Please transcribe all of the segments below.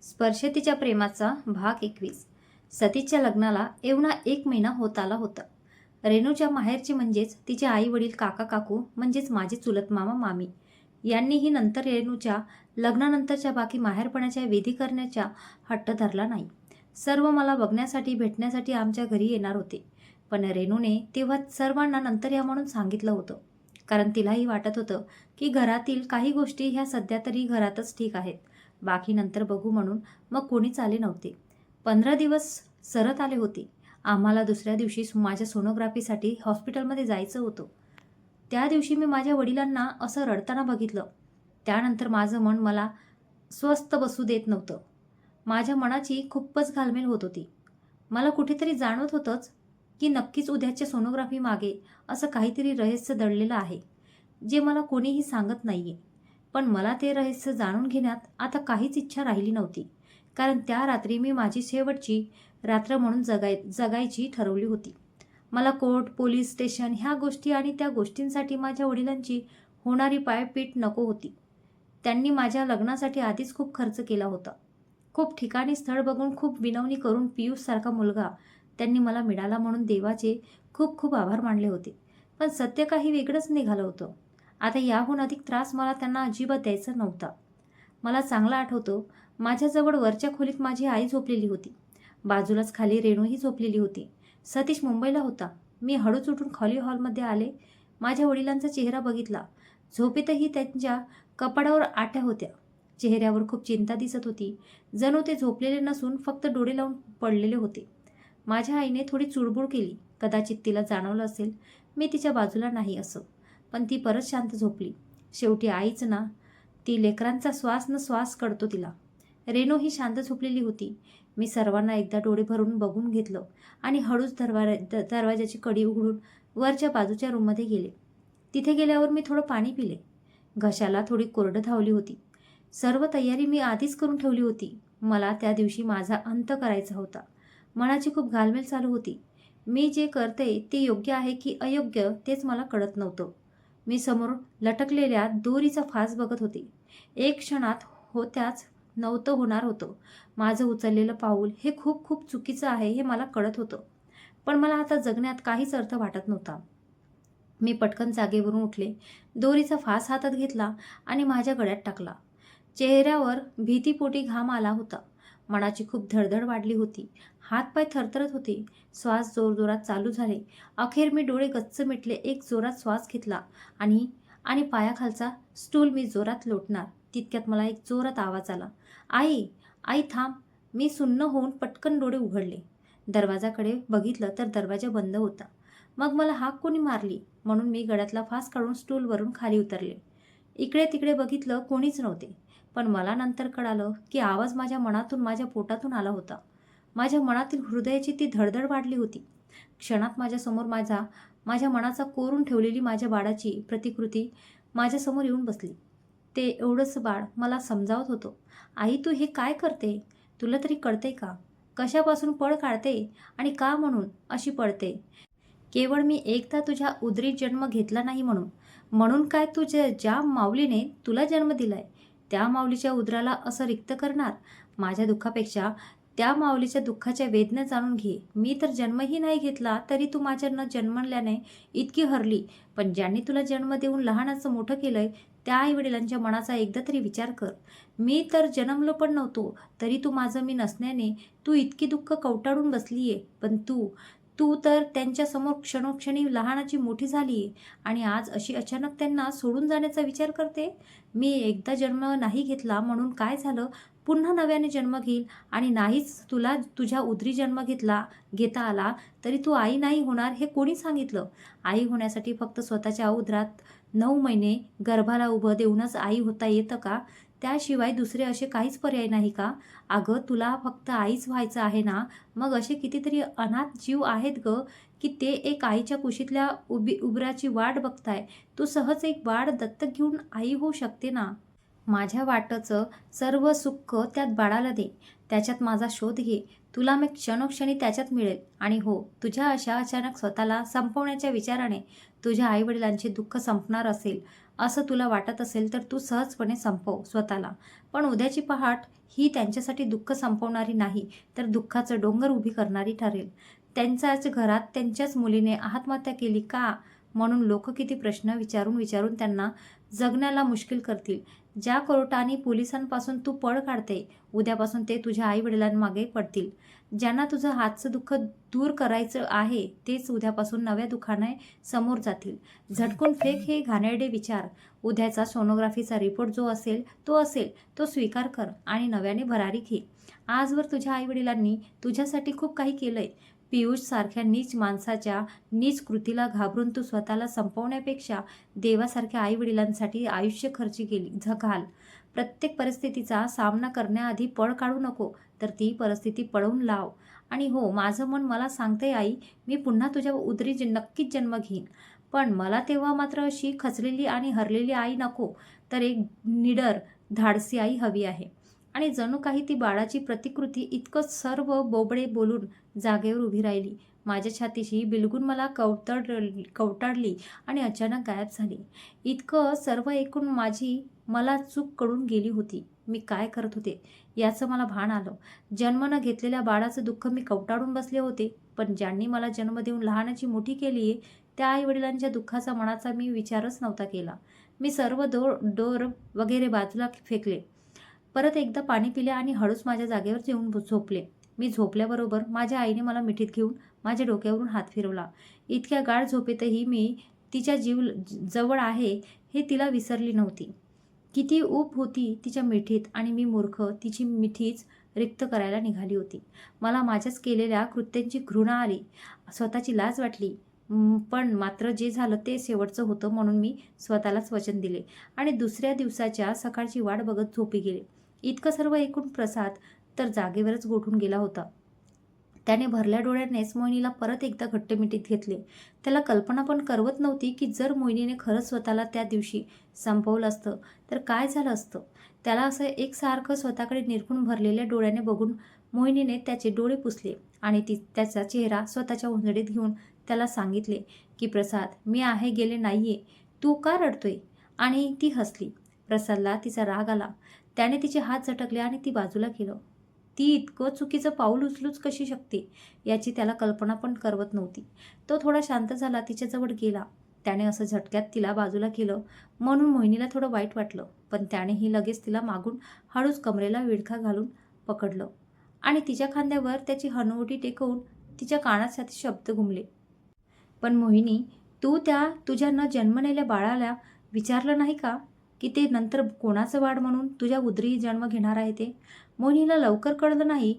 स्पर्शतीच्या प्रेमाचा भाग 21. सतीच्या लग्नाला एवढा 1 महिना होत आला होता. रेणूच्या माहेरचे म्हणजेच तिचे आई वडील, काका काकू म्हणजेच माझे चुलत मामा मामी यांनीही नंतर रेणूच्या लग्नानंतरच्या बाकी माहेरपणाच्या विधी करण्याचा हट्ट धरला नाही. सर्व मला बघण्यासाठी भेटण्यासाठी आमच्या घरी येणार होते, पण रेणूने तेव्हा सर्वांना नंतर या म्हणून सांगितलं होतं, कारण तिलाही वाटत होतं की घरातील काही गोष्टी ह्या सध्या तरी घरातच ठीक आहेत, बाकी नंतर बघू म्हणून मग कोणीच आले नव्हते. 15 दिवस सरत आले होते. आम्हाला दुसऱ्या दिवशी माझ्या सोनोग्राफीसाठी हॉस्पिटलमध्ये जायचं होतं. त्या दिवशी मी माझ्या वडिलांना असं रडताना बघितलं. त्यानंतर माझं मन मला स्वस्थ बसू देत नव्हतं. माझ्या मनाची खूपच घालमेल होत होती. मला कुठेतरी जाणवत होतंच की नक्कीच उद्याच्या सोनोग्राफी मागे असं काहीतरी रहस्य दडलेलं आहे, जे मला कोणीही सांगत नाहीये. पण मला ते रहस्य जाणून घेण्यात आता काहीच इच्छा राहिली नव्हती, कारण त्या रात्री मी माझी शेवटची रात्र म्हणून जगायची ठरवली होती. मला कोर्ट, पोलीस स्टेशन ह्या गोष्टी आणि त्या गोष्टींसाठी माझ्या वडिलांची होणारी पायपीट नको होती. त्यांनी माझ्या लग्नासाठी आधीच खूप खर्च केला होता. खूप ठिकाणी स्थळ बघून खूप विनवणी करून पियुषसारखा मुलगा त्यांनी मला मिळाला म्हणून देवाचे खूप खूप आभार मानले होते. पण सत्य काही वेगळंच निघालं होतं. आता याहून अधिक त्रास मला त्यांना अजिबात द्यायचा नव्हता. मला चांगलं आठवतं, माझ्याजवळ वरच्या खोलीत माझी आई झोपलेली होती. बाजूलाच खाली रेणूही झोपलेली होती. सतीश मुंबईला होता. मी हळूच उठून खाली हॉलमध्ये आले. माझ्या वडिलांचा चेहरा बघितला. झोपेतही त्यांच्या कपाळावर आट्या होत्या. चेहऱ्यावर खूप चिंता दिसत होती. जणू ते झोपलेले नसून फक्त डोळे लावून पडलेले होते. माझ्या आईने थोडी चुळबुळ केली. कदाचित तिला जाणवलं असेल मी तिच्या बाजूला नाही असं, पण ती परत शांत झोपली. शेवटी आईच ना, ती लेकरांचा श्वास न श्वास कळतो तिला. रेणू ही शांत झोपलेली होती. मी सर्वांना एकदा डोळे भरून बघून घेतलं आणि हळूच दरवाजाची कडी उघडून वरच्या बाजूच्या रूममध्ये गेले. तिथे गेल्यावर मी थोडं पाणी पिले. घशाला थोडी कोरडं धावली होती. सर्व तयारी मी आधीच करून ठेवली होती. मला त्या दिवशी माझा अंत करायचा होता. मनाची खूप घालमेल चालू होती. मी जे करते ते योग्य आहे की अयोग्य तेच मला कळत नव्हतं. मी समोर लटकलेल्या दोरीचा फास बघत होते. एक क्षणात होत्याच नव्हतं होणार होतं. माझं उचललेलं पाऊल हे खूप खूप चुकीचं आहे हे मला कळत होतं, पण मला आता जगण्यात काहीच अर्थ वाटत नव्हता. मी पटकन जागेवरून उठले. दोरीचा फास हातात घेतला आणि माझ्या गळ्यात टाकला. चेहऱ्यावर भीतीपोटी घाम आला होता. मनाची खूप धडधड वाढली होती. हातपाय थरथरत होते. श्वास जोरजोरात चालू झाले. अखेर मी डोळे गच्च मिटले. एक जोरात श्वास घेतला आणि पायाखालचा स्टूल मी जोरात लोटणार तितक्यात मला एक जोरात आवाज आला, आई, आई थांब. मी सुन्न होऊन पटकन डोळे उघडले. दरवाजाकडे बघितलं तर दरवाजा बंद होता. मग मला हाक कोणी मारली म्हणून मी गळ्यातला फास काढून स्टूलवरून खाली उतरले. इकडे तिकडे बघितलं, कोणीच नव्हते. पण मला नंतर कळालं की आवाज माझ्या मनातून, माझ्या पोटातून आला होता. माझ्या मनातील हृदयाची ती धडधड वाढली होती. क्षणात माझ्यासमोर माझ्या मनाचा कोरून ठेवलेली माझ्या बाळाची प्रतिकृती माझ्यासमोर येऊन बसली. ते एवढंच बाळ मला समजावत होतं, आई तू हे काय करते? तुला तरी कळते का? कशापासून पळ काढते आणि का म्हणून अशी पळते? केवळ मी एकदा तुझ्या उदरी जन्म घेतला नाही म्हणून काय ज्या माऊलीने तुला जन्म दिलाय त्या माऊलीच्या उदराला असं रिक्त करणार? माझ्या दुःखापेक्षा त्या माऊलीच्या दुःखाच्या वेदना जाणून घे. मी तर जन्मही नाही घेतला तरी तू माझ्या न जन्मल्याने इतकी हरली, पण ज्यांनी तुला जन्म देऊन लहानाचं मोठं केलंय त्या आईवडिलांच्या मनाचा एकदा तरी विचार कर. मी तर जन्मलो पण नव्हतो तरी तू माझं मी नसण्याने तू इतकी दुःख कवटाळून बसलीये, पण तू तर त्यांच्यासमोर क्षणोक्षणी लहानाची मोठी झाली आणि आज अशी अचानक त्यांना सोडून जाण्याचा विचार करते. मी एकदा जन्म नाही घेतला म्हणून काय झालं, पुन्हा नव्याने जन्म घेईल आणि नाहीच तुला तुझ्या उदरी जन्म घेता आला तरी तू आई नाही होणार हे कोणी सांगितलं? आई होण्यासाठी फक्त स्वतःच्या उदरात 9 महिने गर्भाला उभं देऊनच आई होता येतं का? त्याशिवाय दुसरे असे काहीच पर्याय नाही का? अगं तुला फक्त आईच व्हायचं आहे ना? मग असे कितीतरी अनाथ जीव आहेत ग की ते एक आईच्या कुशीतल्या उबराची वाट बघताय. तू सहज एक बाळ दत्तक घेऊन आई होऊ शकते ना. माझ्या वाटचं सर्व सुख त्यात बाळाला दे. त्याच्यात माझा शोध घे. तुला मी क्षणोक्षणी त्याच्यात मिळेल. आणि हो, तुझ्या अशा अचानक स्वतःला संपवण्याच्या विचाराने तुझ्या आईवडिलांचे दुःख संपणार असेल असं तुला वाटत असेल तर तू सहजपणे संपव स्वतःला. पण उद्याची पहाट ही त्यांच्यासाठी दुःख संपवणारी नाही, तर दुःखाचं डोंगर उभी करणारी ठरेल. त्यांच्याच घरात त्यांच्याच मुलीने आत्महत्या केली का? म्हणून लोक किती प्रश्न विचारून विचारून त्यांना जगण्याला मुश्किल करतील. ज्या कोर्ट आणि पोलिसांपासून तू पळ काढते, उद्यापासून ते तुझ्या आई-वडिलांमागे पडतील. ज्यांना तुझं हातचं दुःख दूर करायचं आहे, तेच उद्यापासून नव्या दुःखाने समोर जातील. झटकून फेक हे घाणेरडे विचार. उद्याचा सोनोग्राफीचा रिपोर्ट जो असेल, तो स्वीकार कर आणि नव्याने भरारी घे. आजवर तुझ्या आईवडिलांनी तुझ्यासाठी खूप काही केलंय. पियुष सारख्या नीच माणसाच्या नीच कृतीला घाबरून तू स्वतःला संपवण्यापेक्षा देवासारख्या आईवडिलांसाठी आयुष्य खर्ची घाल. प्रत्येक परिस्थितीचा सामना करण्याआधी पळ काढू नको, तर ती परिस्थिती पळवून लाव. आणि हो, माझं मन मला सांगते आई, मी पुन्हा तुझ्या उदरी नक्कीच जन्म घेईन. पण मला तेव्हा मात्र अशी खचलेली आणि हरलेली आई नको, तर एक निडर, धाडसी आई हवी आहे. आणि जणू काही ती बाळाची प्रतिकृती इतकं सर्व बोबडे बोलून जागेवर उभी राहिली. माझ्या छातीशी बिलगून मला कवटाळली आणि अचानक गायब झाली. इतकं सर्व ऐकून मला चूक कळून गेली होती. मी काय करत होते याचं मला भान आलं. जन्म न घेतलेल्या बाळाचं दुःख मी कवटाळून बसले होते, पण ज्यांनी मला जन्म देऊन लहानाची मोठी केली आहे, त्या आईवडिलांच्या दुःखाचा मनाचा मी विचारच नव्हता केला. मी सर्व डोर वगैरे बाजूला फेकले. परत एकदा पाणी पिले आणि हळूच माझ्या जागेवर येऊन झोपले. मी झोपल्याबरोबर माझ्या आईने मला मिठीत घेऊन माझ्या डोक्यावरून हात फिरवला. इतक्या गाढ झोपेतही मी तिच्या जवळ आहे हे तिला विसरली नव्हती. किती ऊब होती तिच्या मिठीत आणि मी मूर्ख तिची मिठीच रिक्त करायला निघाली होती. मला माझ्याच केलेल्या कृत्यांची घृणा आली. स्वतःची लाज वाटली. पण मात्र जे झालं ते शेवटचं होतं म्हणून मी स्वतःलाच वचन दिले आणि दुसऱ्या दिवसाच्या सकाळची वाट बघत झोपी गेले. इतकं सर्व ऐकून प्रसाद तर जागेवरच गोठून गेला होता. त्याने भरल्या डोळ्यानेच मोहिनीला परत एकदा घट्ट मिठीत घेतले. त्याला कल्पना पण करवत नव्हती की जर मोहिनीने खरंच स्वतःला त्या दिवशी संपवलं असतं तर काय झालं असतं. त्याला असं एकसारखं स्वतःकडे निरखून भरलेल्या डोळ्याने बघून मोहिनीने त्याचे डोळे पुसले आणि त्याचा चेहरा स्वतःच्या उंजडीत घेऊन त्याला सांगितले की प्रसाद, मी आहे गेले नाहीये, तू का रडतोय? आणि ती हसली. प्रसादला तिचा राग आला. त्याने तिचे हात झटकले आणि ती बाजूला केलं. ती इतकं चुकीचं पाऊल उचलूच कशी शकते याची त्याला कल्पना पण करवत नव्हती. तो थोडा शांत झाला, तिच्याजवळ गेला. त्याने असं झटक्यात तिला बाजूला केलं म्हणून मोहिनीला थोडं वाईट वाटलं, पण त्यानेही लगेच तिला मागून हळूच कमरेला विळखा घालून पकडलं आणि तिच्या खांद्यावर त्याची हनुवटी टेकवून तिच्या कानात शब्द घुमले. पण मोहिनी, तू त्या तुझ्या न जन्मलेल्या बाळाला विचारलं नाही का की ते नंतर कोणाचं बाळ म्हणून तुझ्या उदरी जन्म घेणार आहे ते? मोहिनीला लवकर कळलं नाही.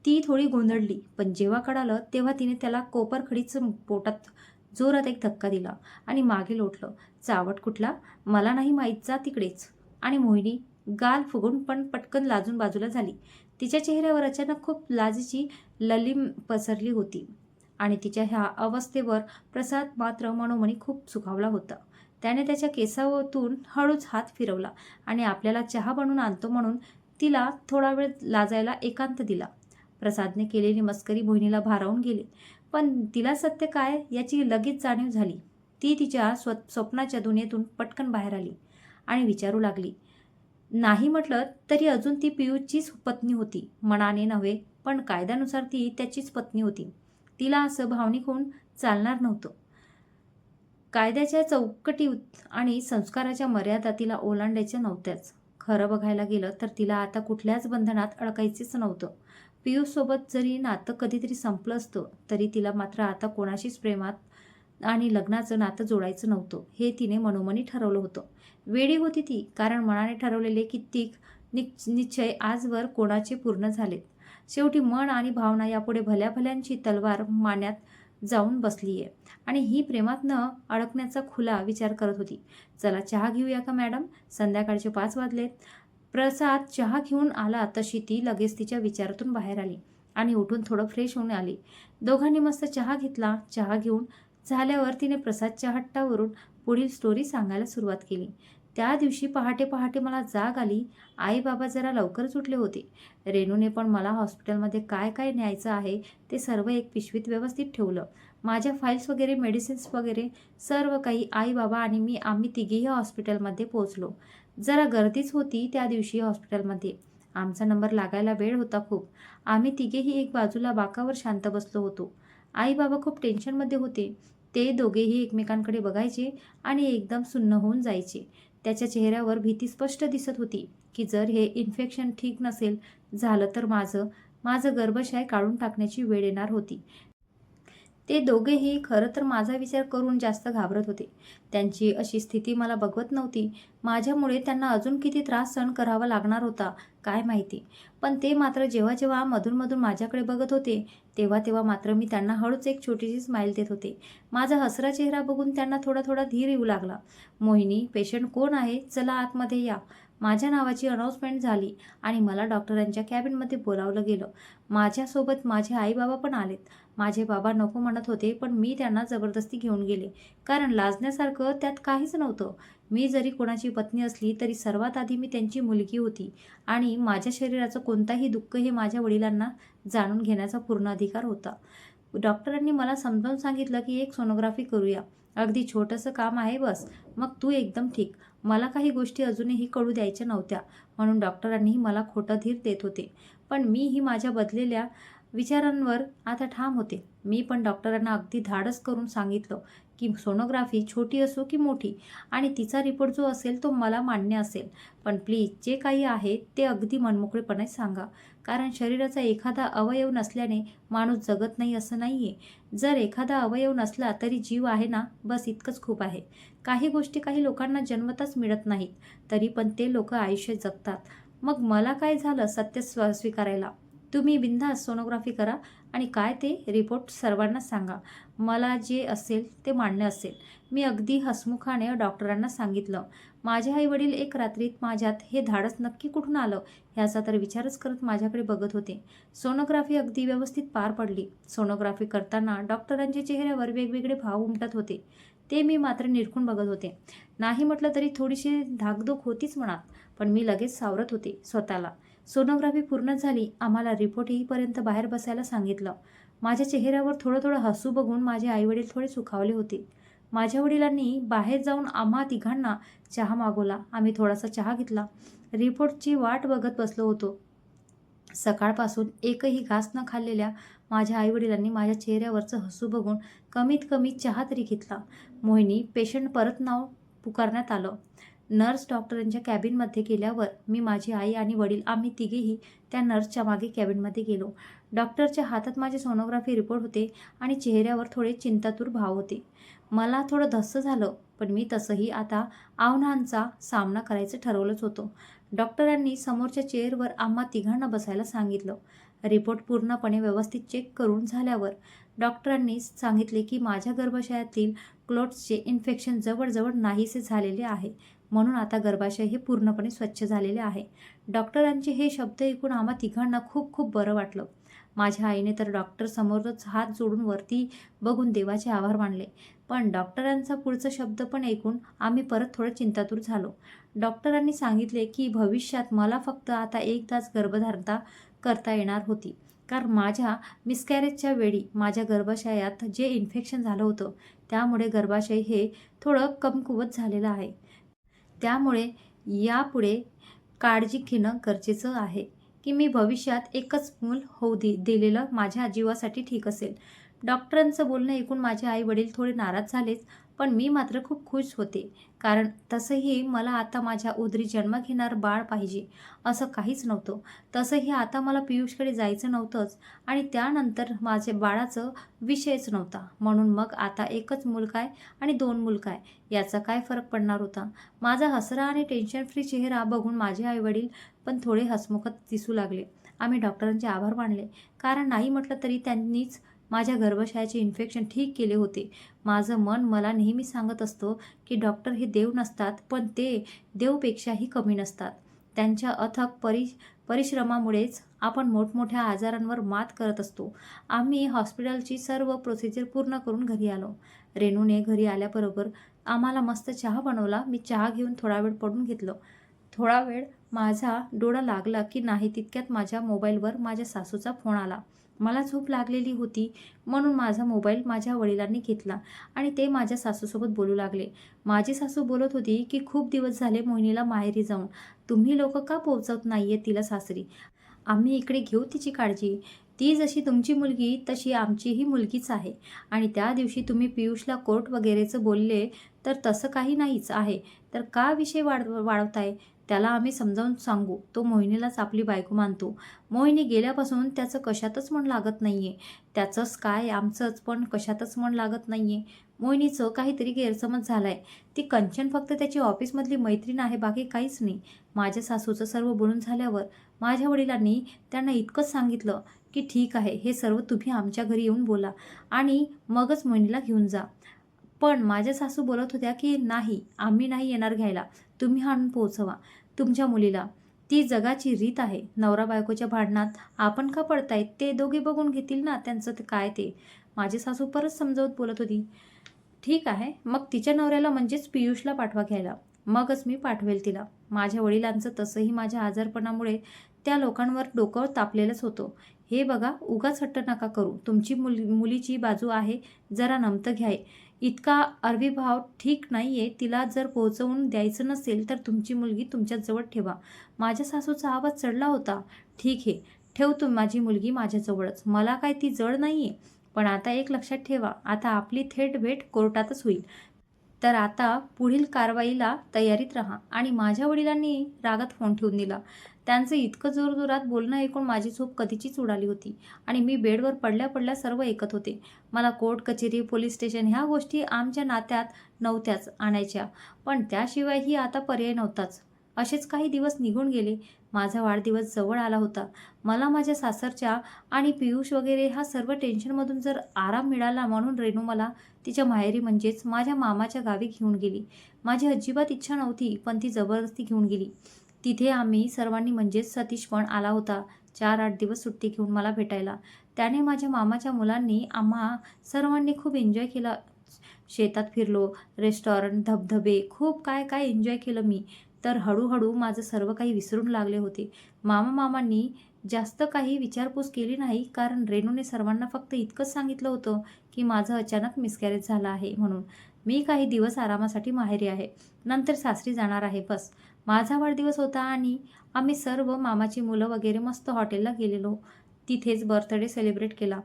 ती थोडी गोंधळली, पण जेव्हा कळालं तेव्हा तिने त्याला कोपरखडीच पोटात जोरात एक धक्का दिला आणि मागे लोटलं. चावट कुठला? मला नाही माहीत, जा तिकडेच. आणि मोहिनी गाल फुगून पण पटकन लाजून बाजूला झाली. तिच्या चेहऱ्यावर अचानक खूप लाजेची ललीम पसरली होती आणि तिच्या ह्या अवस्थेवर प्रसाद मात्र मनोमनी खूप सुखावला होता. त्याने त्याच्या केसावतून हळूच हात फिरवला आणि आपल्याला चहा बनवून आणतो म्हणून तिला थोडा वेळ लाजायला एकांत दिला. प्रसादने केलेली मस्करी मोहिनीला भारावून गेली, पण तिला सत्य काय याची लगेच जाणीव झाली. ती तिच्या स्वप्नाच्या दुनियेतून पटकन बाहेर आली आणि विचारू लागली. नाही म्हटलं तरी अजून ती पियुषचीच पत्नी होती. मनाने नव्हे, पण कायद्यानुसार ती त्याचीच पत्नी होती. तिला असं भावनिक होऊन चालणार नव्हतं. कायद्याच्या चौकटीत आणि संस्काराच्या मर्यादा तिला ओलांडायच्या नव्हत्याच. खरं बघायला गेलं तर तिला आता कुठल्याच बंधनात अडकायचेच नव्हतं. पियुषसोबत जरी नातं कधीतरी संपलं असतं तरी तिला मात्र आता कोणाशीच प्रेमात आणि लग्नाचं नातं जोडायचं नव्हतं हे तिने मनोमनी ठरवलं होतं. वेडी होती ती, कारण मनाने ठरवलेले कित्येक निश्चय आजवर कोणाचे पूर्ण झालेत. शेवटी मन आणि भावना यापुढे भल्याभल्यांची तलवार मान्यात जाऊन बसली आहे आणि ही प्रेमात न अडकण्याचा खुला विचार करत होती. चला चहा घेऊया का मॅडम? संध्याकाळचे 5 वाजलेत. प्रसाद चहा घेऊन आला तशी ती लगेच तिच्या विचारातून बाहेर आली आणि उठून थोडं फ्रेश होऊन आली. दोघांनी मस्त चहा घेतला. चहा घेऊन झाल्यावर तिने प्रसादच्या हट्टावरून पुढील स्टोरी सांगायला सुरुवात केली. त्या दिवशी पहाटे पहाटे मला जाग आली. आई बाबा जरा लवकरच उठले होते. रेणूने पण मला हॉस्पिटलमध्ये काय काय न्यायचं आहे ते सर्व एक पिशवीत व्यवस्थित ठेवलं. माझ्या फाईल्स वगैरे, मेडिसिन्स वगैरे सर्व काही आई बाबा आणि मी आम्ही तिघेही हॉस्पिटलमध्ये पोहोचलो. जरा गर्दीच होती त्या दिवशी हॉस्पिटलमध्ये. आमचा नंबर लागायला वेळ होता खूप. आम्ही तिघेही एक बाजूला बाकावर शांत बसलो होतो. आई बाबा खूप टेन्शनमध्ये होते. ते दोघेही एकमेकांकडे बघायचे आणि एकदम सुन्न होऊन जायचे. त्याच्या चेहऱ्यावर भीती स्पष्ट दिसत होती की जर हे इन्फेक्शन ठीक नसेल झालं तर माझं माझं गर्भाशय काढून टाकण्याची वेळ येणार होती. ते दोघेही खरं तर माझा विचार करून जास्त घाबरत होते. त्यांची अशी स्थिती मला बघवत नव्हती. माझ्यामुळे त्यांना अजून किती त्रास सहन करावा लागणार होता काय माहिती. पण ते मात्र जेव्हा जेव्हा मधून माझ्याकडे बघत होते तेव्हा तेव्हा मात्र मी त्यांना हळूच एक छोटीशी स्माईल देत होते. माझा हसरा चेहरा बघून त्यांना थोडा थोडा धीर येऊ लागला. मोहिनी, पेशंट कोण आहे? चला आतमध्ये या. माझ्या नावाची अनाउन्समेंट झाली आणि मला डॉक्टरांच्या कॅबिनमध्ये बोलावलं गेलं. माझ्यासोबत माझे आई बाबा पण आलेत. माझे बाबा नको म्हणत होते पण मी त्यांना जबरदस्ती घेऊन गेले. कारण लाजण्यासारखं त्यात काहीच नव्हतं. मी जरी कोणाची पत्नी असली तरी सर्वात आधी मी त्यांची मुलगी होती आणि माझ्या शरीराचं कोणताही दुःख हे माझ्या वडिलांना जाणून घेण्याचा पूर्ण अधिकार होता. डॉक्टरांनी मला समजावून सांगितलं की एक सोनोग्राफी करूया. अगदी छोटंसं काम आहे बस. मग तू एकदम ठीक. मला काही गोष्टी अजूनही कळू द्यायच्या नव्हत्या म्हणून डॉक्टरांनी मला खोटं धीर देत होते. पण मीही माझ्या बदलेल्या विचारांवर आता ठाम होते. मी पण डॉक्टरांना अगदी धाडस करून सांगितलं की सोनोग्राफी छोटी असो की मोठी आणि तिचा रिपोर्ट जो असेल तो मला मान्य असेल. पण प्लीज जे काही आहे ते अगदी मनमोकळेपणे सांगा. कारण शरीराचा एखादा अवयव नसल्याने माणूस जगत नाही असं नाही आहे. जर एखादा अवयव नसला तरी जीव आहे ना, बस इतकंच खूप आहे. काही गोष्टी काही लोकांना जन्मताच मिळत नाहीत तरी पण ते लोक आयुष्य जगतात. मग मला काय झालं सत्य स्वीकारायला. तुम्ही बिनधास्त सोनोग्राफी करा आणि काय ते रिपोर्ट सर्वांना सांगा. मला जे असेल ते मान्य असेल. मी अगदी हसमुखाने डॉक्टरांना सांगितलं. माझे आई वडील एक रात्रीत माझ्यात हे धाडस नक्की कुठून आलं ह्याचा तर विचारच करत माझ्याकडे बघत होते. सोनोग्राफी अगदी व्यवस्थित पार पडली. सोनोग्राफी करताना डॉक्टरांच्या चेहऱ्यावर वेगवेगळे भाव उमटत होते. ते मी मात्र निरखून बघत होते. नाही म्हटलं तरी थोडीशी धाकधूक होतीच मनात. पण मी लगेच सावरत होते स्वतःला. सोनोग्राफी पूर्ण झाली. आम्हाला रिपोर्ट येईपर्यंत बाहेर बसायला सांगितलं. माझ्या चेहऱ्यावर थोडं थोडं हसू बघून माझे आईवडील थोडे सुखावले होते. माझ्या वडिलांनी बाहेर जाऊन आम्हा तिघांना चहा मागवला. आम्ही थोडासा चहा घेतला. रिपोर्टची वाट बघत बसलो होतो. सकाळपासून एकही घास न खाल्लेल्या माझ्या आईवडिलांनी माझ्या चेहऱ्यावरचं हसू बघून कमीत कमी चहा तरी घेतला. मोहिनी, पेशंट परत नाव पुकारण्यात आलं. नर्स डॉक्टरांच्या कॅबिनमध्ये गेल्यावर मी, माझी आई आणि वडील आम्ही तिघेही त्या नर्सच्या मागे कॅबिनमध्ये गेलो. डॉक्टरच्या हातात माझे सोनोग्राफी रिपोर्ट होते आणि चेहऱ्यावर थोडे चिंतातूर भाव होते. मला थोडं धस्स झालं पण मी तसंही आता आव्हानांचा सामना करायचं ठरवलंच होतं. डॉक्टरांनी समोरच्या चेअरवर आम्हा तिघांना बसायला सांगितलं. रिपोर्ट पूर्णपणे व्यवस्थित चेक करून झाल्यावर डॉक्टरांनी सांगितले की माझ्या गर्भाशयातील क्लोट्सचे इन्फेक्शन जवळजवळ नाहीसे झालेले आहे. म्हणून आता गर्भाशय हे पूर्णपणे स्वच्छ झालेले आहे. डॉक्टरांचे हे शब्द ऐकून आम्हा तिघांना खूप खूप बरं वाटलं. माझ्या आईने तर डॉक्टर समोरच हात जोडून वरती बघून देवाचे आभार मानले. पण डॉक्टरांचा पुढचा शब्द पण ऐकून आम्ही परत थोडं चिंतातूर झालो. डॉक्टरांनी सांगितले की भविष्यात मला फक्त आता एकदाच गर्भधारणा करता येणार होती. कारण माझ्या मिसकॅरेजच्या वेळी माझ्या गर्भाशयात जे इन्फेक्शन झालं होतं त्यामुळे गर्भाशय हे थोडं कमकुवत झालेलं आहे. त्यामुळे यापुढे काळजी घेणं गरजेचं आहे की मी भविष्यात एकच मूल होऊ दिलेलं माझ्या जीवासाठी ठीक असेल. डॉक्टरांचं बोलणं ऐकून माझे आई वडील थोडे नाराज झालेच पण मी मात्र खूप खुश होते. कारण तसंही मला आता माझ्या उदरी जन्म घेणार बाळ पाहिजे असं काहीच नव्हतं. तसंही आता मला पियुषकडे जायचं नव्हतंच आणि त्यानंतर माझ्या बाळाचं विषयच नव्हता. म्हणून मग आता एकच मूल काय आणि 2 मूल काय याचा काय फरक पडणार होता. माझा हसरा आणि टेन्शन फ्री चेहरा बघून माझे आईवडील पण थोडे हसमुखत दिसू लागले. आम्ही डॉक्टरांचे आभार मानले. कारण नाही म्हटलं तरी त्यांनीच माझ्या गर्भाशयाचे इन्फेक्शन ठीक केले होते. माझं मन मला नेहमी सांगत असतं की डॉक्टर हे देव नसतात पण ते देवपेक्षाही कमी नसतात. त्यांच्या अथक परिश्रमामुळेच आपण मोठमोठ्या आजारांवर मात करत असतो. आम्ही हॉस्पिटलची सर्व प्रोसिजर पूर्ण करून घरी आलो. रेणूने घरी आल्याबरोबर आम्हाला मस्त चहा बनवला. मी चहा घेऊन थोडा वेळ पडून घेतलं. थोडा वेळ माझा डोळा लागला की नाही तितक्यात माझ्या मोबाईलवर माझ्या सासूचा फोन आला. मला झोप लागलेली होती म्हणून माझा मोबाईल माझ्या वडिलांनी घेतला आणि ते माझ्या सासूसोबत बोलू लागले. माझी सासू बोलत होती की खूप दिवस झाले मोहिनीला माहेरी जाऊन. तुम्ही लोक का पोहोचवत नाहीये तिला सासरी? आम्ही इकडे घेऊ तिची काळजी. ती जशी तुमची मुलगी तशी आमचीही मुलगीच आहे. आणि त्या दिवशी तुम्ही पियुषला कोर्ट वगैरेचं बोलले तर तसं काही नाहीच आहे. तर का विषय वाढवताय? त्याला आम्ही समजावून सांगू. तो मोहिनीलाच आपली बायको मानतो. मोहिनी गेल्यापासून त्याचं कशातच मन लागत नाहीये. त्याचंच काय आमचंच पण कशातच मन लागत नाहीये. मोहिनीचं काहीतरी गैरसमज झालाय. ती कंचन फक्त त्याची ऑफिसमधली मैत्रीण आहे, बाकी काहीच नाही. माझ्या सासूचं सर्व बोलून झाल्यावर माझ्या वडिलांनी त्यांना इतकंच सांगितलं की ठीक आहे, हे सर्व तुम्ही आमच्या घरी येऊन बोला आणि मगच मोहिनीला घेऊन जा. पण माझ्या सासू बोलत होत्या की नाही, आम्ही नाही येणार घ्यायला. तुम्ही आणून पोहोचवा तुमच्या मुलीला. ती जगाची रीत आहे. नवरा बायकोच्या भांडणात आपण का पडतायत? ते दोघे बघून घेतील ना त्यांचं ते काय ते. माझी सासू परत समजावत बोलत होती. ठीक आहे, मग तिच्या नवऱ्याला म्हणजेच पियुषला पाठवा घ्यायला. मगच मी पाठवेल तिला. माझ्या वडिलांचं तसंही माझ्या आजारपणामुळे त्या लोकांवर डोकं तापलेलंच होतं. हे बघा, उगाच हट्ट नका करू. तुमची मुलीची बाजू आहे, जरा नमतं घ्या. इतका आर्विभाव ठीक नाहीये. तिला जर पोहोचवून द्यायचं नसेल तर तुमची मुलगी तुमच्याजवळ ठेवा. माझ्या सासूचा आवाज चढला होता. ठीक आहे, ठेवतो माझी मुलगी माझ्याजवळच. मला काय ती जड नाहीये. पण आता एक लक्षात ठेवा, आता आपली थेट भेट कोर्टातच होईल. तर आता पुढील कारवाईला तयारीत राहा. आणि माझ्या वडिलांनी रागात फोन ठेवून दिला. त्यांचं इतकं जोरजोरात बोलणं ऐकून माझी झोप कधीचीच उडाली होती आणि मी बेडवर पडल्या पडल्या सर्व ऐकत होते. मला कोर्ट कचेरी, पोलीस स्टेशन ह्या गोष्टी आमच्या नात्यात नव्हत्याच आणायच्या, पण त्याशिवायही आता पर्याय नव्हताच. असेच काही दिवस निघून गेले. माझा वाढदिवस जवळ आला होता. मला माझ्या सासरच्या आणि पियुष वगैरे ह्या सर्व टेन्शनमधून जर आराम मिळाला म्हणून रेणू मला तिच्या माहेरी म्हणजेच माझ्या मामाच्या गावी घेऊन गेली. माझी अजिबात इच्छा नव्हती, पण ती जबरदस्ती घेऊन गेली. तिथे आम्ही सर्वांनी म्हणजेच सतीश पण आला होता 4-8 दिवस सुट्टी घेऊन मला भेटायला. त्याने माझ्या मामाच्या मुलांनी आम्हा सर्वांनी खूप एन्जॉय केला. शेतात फिरलो, रेस्टॉरंट, धबधबे, खूप काय काय एन्जॉय केलं मी. तर हळूहळू माझं सर्व काही विसरून लागले होते. मामांनी जास्त काही विचारपूस केली नाही, कारण रेणूने सर्वांना फक्त इतकंच सांगितलं होतं की माझं अचानक मिसकॅरेज झालं आहे म्हणून. मी काही दिवस आरामासाठी माहेरी आहे, नंतर सासरी जाणार आहे. बस. माझा वाढदिवस होता आणि आम्ही सर्व मामाची मुलं वगैरे मस्त हॉटेलला गेलेलो. तिथेच बर्थडे सेलिब्रेट केला.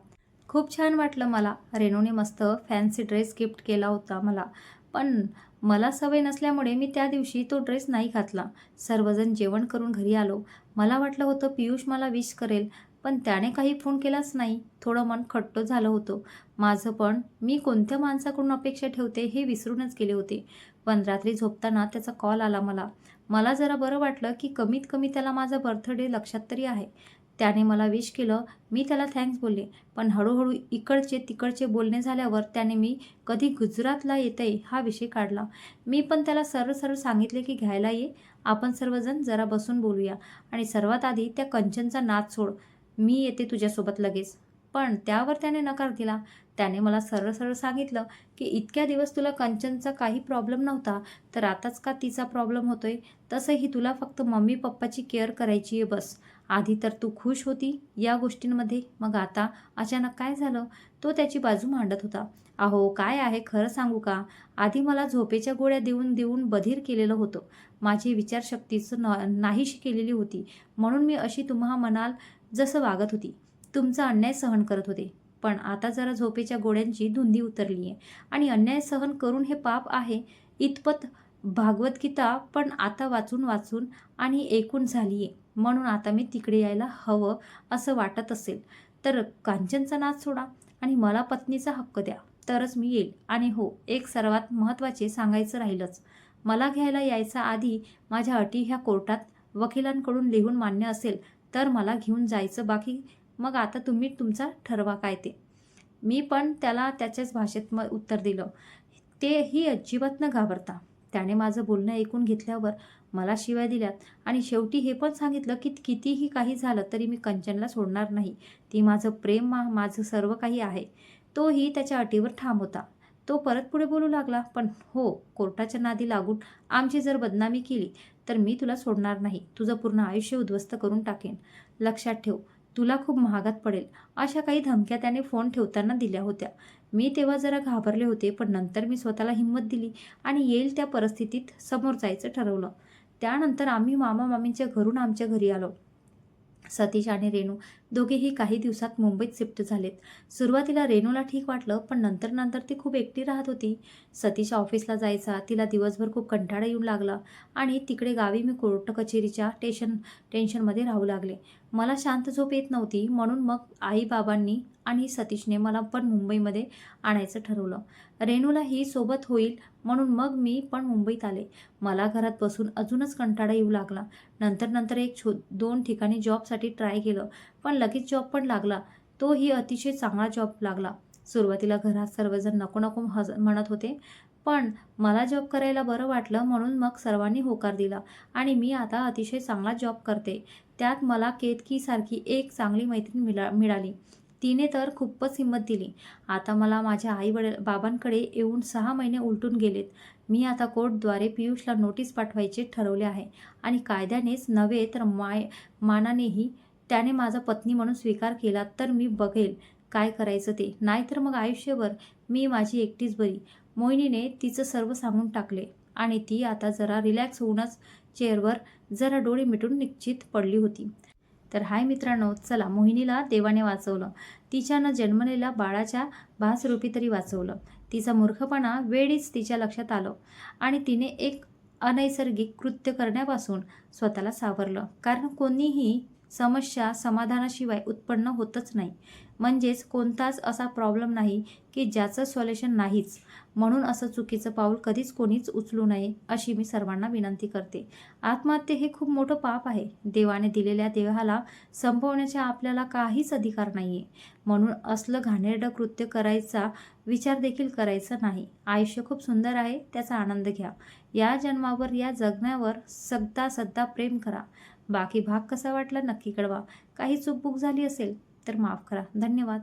खूप छान वाटलं मला. रेणूने मस्त फॅन्सी ड्रेस गिफ्ट केला होता मला. पण मला सवय नसल्यामुळे मी त्या दिवशी तो ड्रेस नाही घातला. सर्वजण जेवण करून घरी आलो. मला वाटलं होतं पियुष मला विश करेल, पण त्याने काही फोन केलाच नाही. थोडं मन खट्ट झालं होतं माझं. पण मी कोणत्या माणसाकडून अपेक्षा ठेवते हे विसरूनच गेले होते. पण रात्री झोपताना त्याचा कॉल आला मला. मला जरा बरं वाटलं की कमीत कमी त्याला माझा बर्थडे लक्षात तरी आहे. त्याने मला विश केलं. मी त्याला थँक्स बोलले. पण हळूहळू इकडचे तिकडचे बोलणे झाल्यावर त्याने मी कधी गुजरातला येते हा विषय काढला. मी पण त्याला सरळ सरळ सांगितले की घ्यायला ये, आपण सर्वजण जरा बसून बोलूया आणि सर्वात आधी त्या कंचनचा नाद सोड, मी येते तुझ्यासोबत लगेच. पण त्यावर त्याने नकार दिला. त्याने मला सरळ सरळ सांगितलं की इतक्या दिवस तुला कंचनचा काही प्रॉब्लेम नव्हता, तर आताच का तिचा प्रॉब्लेम होतोय? तसंही तुला फक्त मम्मी पप्पाची केअर करायची आहे बस. आधी तर तू खुश होती या गोष्टींमध्ये, मग आता अचानक काय झालं? तो त्याची बाजू मांडत होता. अहो काय आहे खरं सांगू का? आधी मला झोपेच्या गोळ्या देऊन देऊन बधीर केलेलं होतं. माझी विचारशक्तीच नाहीशी केलेली होती. म्हणून मी अशी तुम्हा म्हणाल जसं वागत होती. तुमचा अन्याय सहन करत होते. पण आता जरा झोपेच्या गोळ्यांची धुंदी उतरली आहे आणि अन्याय सहन करून हे पाप आहे इतपत भागवद्गीता पण आता वाचून वाचून आणि ऐकून झाली आहे. म्हणून आता मी तिकडे यायला हवं असं वाटत असेल तर कांचनचा नाद सोडा आणि मला पत्नीचा हक्क द्या, तरच मी येईल. आणि हो, एक सर्वात महत्त्वाचे सांगायचं राहिलंच. मला घ्यायला यायचा आधी माझ्या अटी ह्या कोर्टात वकिलांकडून लिहून मान्य असेल तर मला घेऊन जायचं. बाकी मग आता तुम्ही तुमचा ठरवा काय ते. मी पण त्याला त्याच्याच भाषेत उत्तर दिलं. तेही अजिबात न घाबरता. त्याने माझं बोलणं ऐकून घेतल्यावर मला शिव्या दिल्यात आणि शेवटी हे पण सांगितलं की कितीही काही झालं तरी मी कंचनला सोडणार नाही. ती माझं प्रेम, माझं सर्व काही आहे. तोही त्याच्या अटीवर ठाम होता. तो परत पुढे बोलू लागला, पण हो, कोर्टाच्या नादी लागून आमची जर बदनामी केली तर मी तुला सोडणार नाही. तुझं पूर्ण आयुष्य उद्ध्वस्त करून टाकेन. लक्षात ठेव, तुला खूप महागात पडेल. अशा काही धमक्या त्याने फोन ठेवताना दिल्या होत्या. मी तेव्हा जरा घाबरले होते, पण नंतर मी स्वतःला हिंमत दिली आणि येईल त्या परिस्थितीत समोर जायचं ठरवलं. त्यानंतर आम्ही मामा-मामींच्या घरून आमच्या घरी आलो. सतीश आणि रेणू दोघेही काही दिवसात मुंबईत शिफ्ट झालेत. सुरुवातीला रेणूला ठीक वाटलं, पण नंतर नंतर ती खूप एकटी राहत होती. सतीश ऑफिसला जायचा, तिला दिवसभर खूप कंटाळा येऊ लागला आणि तिकडे गावी मी कोर्ट कचेरीच्या टेन्शनमध्ये राहू लागले. मला शांत झोप येत नव्हती, म्हणून मग आई-बाबांनी आणि सतीशने मला पण मुंबईमध्ये आणायचं ठरवलं. रेणूलाही सोबत होईल म्हणून मग मी पण मुंबईत आले. मला घरात बसून अजूनच कंटाळा येऊ लागला. नंतर एक 2 ठिकाणी जॉबसाठी ट्राय केलं, पण लगेच जॉब पण लागला. तोही अतिशय चांगला जॉब लागला. सुरुवातीला घरात सर्वजण नको नको म्हणत होते, पण मला जॉब करायला बरं वाटलं म्हणून मग सर्वांनी होकार दिला आणि मी आता अतिशय चांगला जॉब करते. त्यात मला केतकीसारखी एक चांगली मैत्रीण मिळाली. तिने तर खूपच हिंमत दिली. आता मला माझ्या बाबांकडे येऊन 6 महिने उलटून गेलेत. मी आता कोर्टद्वारे पियुषला नोटीस पाठवायचे ठरवले आहे आणि कायद्यानेच नव्हे तर मानानेही त्याने माझा पत्नी म्हणून स्वीकार केला तर मी बघेल काय करायचं ते. नाहीतर मग आयुष्यभर मी माझी एकटीच बरी. मोहिनीने तिचं सर्व सांगून टाकले आणि ती आता जरा रिलॅक्स होऊनच चेअरवर जरा डोळे मिटून निश्चित पडली होती. तर हाय मित्रांनो, चला, मोहिनीला देवाने वाचवलं. तिच्यानं जन्मलेल्या बाळाच्या भासरूपी तरी वाचवलं. तिचा मूर्खपणा वेळीच तिच्या लक्षात आलं आणि तिने एक अनैसर्गिक कृत्य करण्यापासून स्वतःला सावरलं. कारण कोणीही समस्या समाधानाशिवाय उत्पन्न होतच नाही. म्हणजेच कोणताच असा प्रॉब्लेम नाही की ज्याचं सॉल्युशन नाहीच. म्हणून असं चुकीचं पाऊल कधीच कोणीच उचलू नये अशी मी सर्वांना विनंती करते. आत्महत्या हे खूप मोठं पाप आहे. देवाने दिलेल्या देहाला संपवण्याचा आपल्याला काहीच अधिकार नाही आहे. म्हणून असलं घाणेरडं कृत्य करायचा विचार देखील करायचा नाही. आयुष्य खूप सुंदर आहे, त्याचा आनंद घ्या. या जन्मावर, या जगण्यावर सदा प्रेम करा. बाकी भाग कसा वाटला नक्की कळवा. काही चूकबुक झाली असेल तर माफ करा. धन्यवाद.